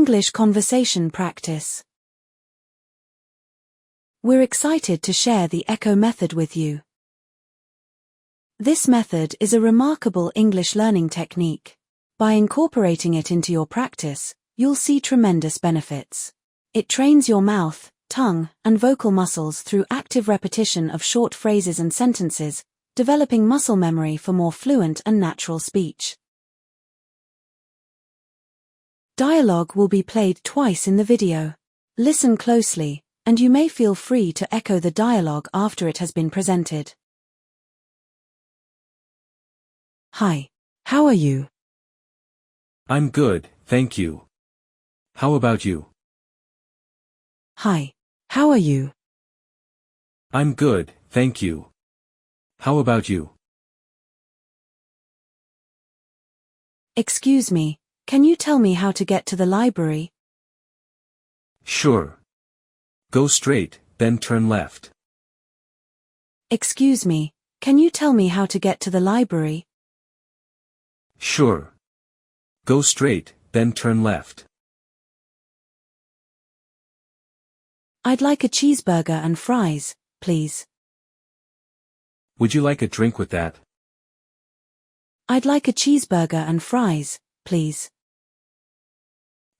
English conversation practice. We're excited to share the Echo method with you. This method is a remarkable English learning technique. By incorporating it into your practice, you'll see tremendous benefits. It trains your mouth, tongue, and vocal muscles through active repetition of short phrases and sentences, developing muscle memory for more fluent and natural speech. Dialogue will be played twice in the video. Listen closely, and you may feel free to echo the dialogue after it has been presented. Hi. How are you? I'm good, thank you. How about you? Hi. How are you? I'm good, thank you. How about you? Excuse me, can you tell me how to get to the library? Sure. Go straight, then turn left. Excuse me, can you tell me how to get to the library? Sure. Go straight, then turn left. I'd like a cheeseburger and fries, please. Would you like a drink with that? I'd like a cheeseburger and fries, please.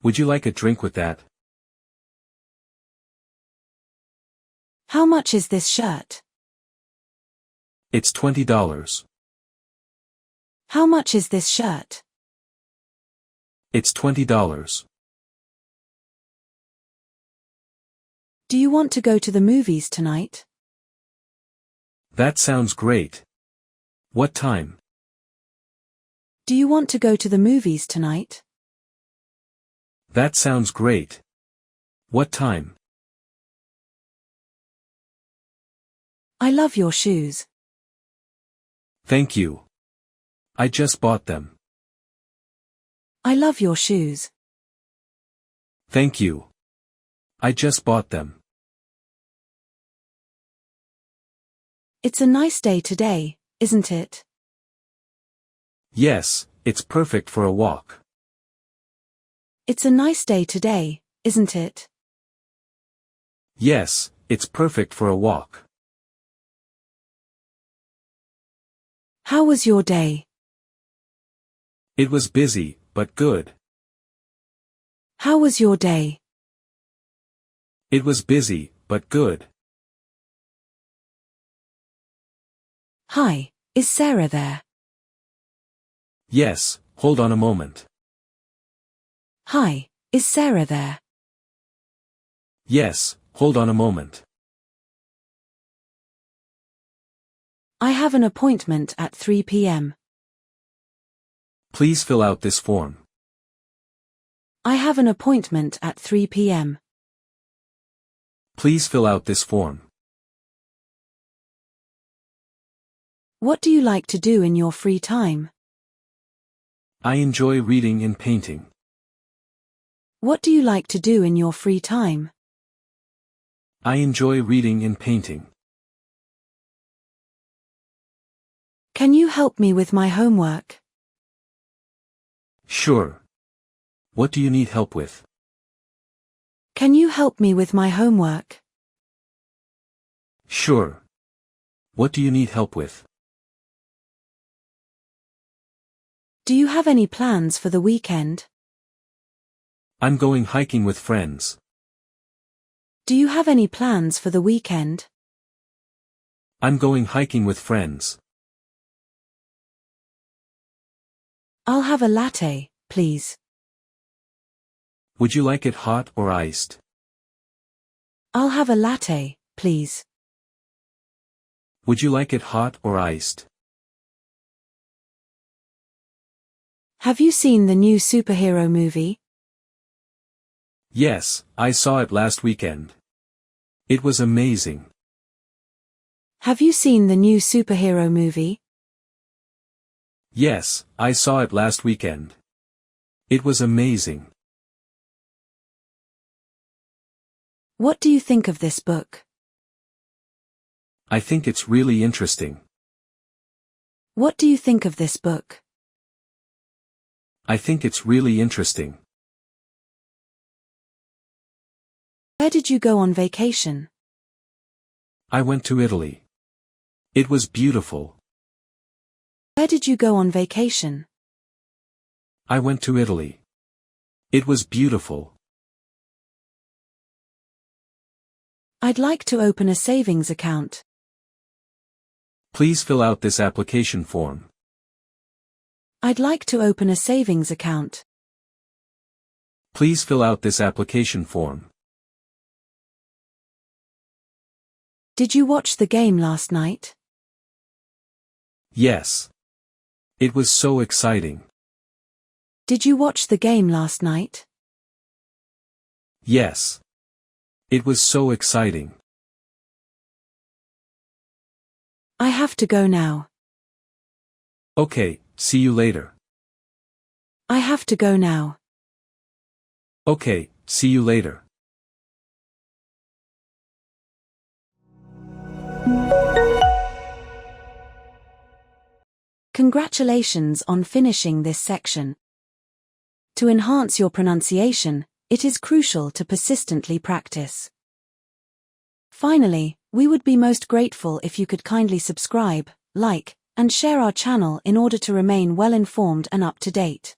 Would you like a drink with that? How much is this shirt? It's $20. How much is this shirt? It's $20. Do you want to go to the movies tonight? That sounds great. What time? Do you want to go to the movies tonight? That sounds great. What time? I love your shoes. Thank you. I just bought them. I love your shoes. Thank you. I just bought them. It's a nice day today, isn't it? Yes, it's perfect for a walk. It's a nice day today, isn't it? Yes, it's perfect for a walk. How was your day? It was busy, but good. How was your day? It was busy, but good. Hi, is Sarah there? Yes, hold on a moment. Hi, is Sarah there? Yes, hold on a moment. I have an appointment at 3 p.m. Please fill out this form. I have an appointment at 3 p.m. Please fill out this form. What do you like to do in your free time? I enjoy reading and painting. What do you like to do in your free time? I enjoy reading and painting. Can you help me with my homework? Sure. What do you need help with? Can you help me with my homework? Sure. What do you need help with? Do you have any plans for the weekend? I'm going hiking with friends. Do you have any plans for the weekend? I'm going hiking with friends. I'll have a latte, please. Would you like it hot or iced? I'll have a latte, please. Would you like it hot or iced? Have you seen the new superhero movie? Yes, I saw it last weekend. It was amazing. Have you seen the new superhero movie? Yes, I saw it last weekend. It was amazing. What do you think of this book? I think it's really interesting. What do you think of this book? I think it's really interesting. Where did you go on vacation? I went to Italy. It was beautiful. Where did you go on vacation? I went to Italy. It was beautiful. I'd like to open a savings account. Please fill out this application form. I'd like to open a savings account. Please fill out this application form. Did you watch the game last night? Yes. It was so exciting. Did you watch the game last night? Yes. It was so exciting. I have to go now. Okay, see you later. I have to go now. Okay, see you later. Congratulations on finishing this section. To enhance your pronunciation, it is crucial to persistently practice. Finally, we would be most grateful if you could kindly subscribe, like, and share our channel in order to remain well informed and up to date.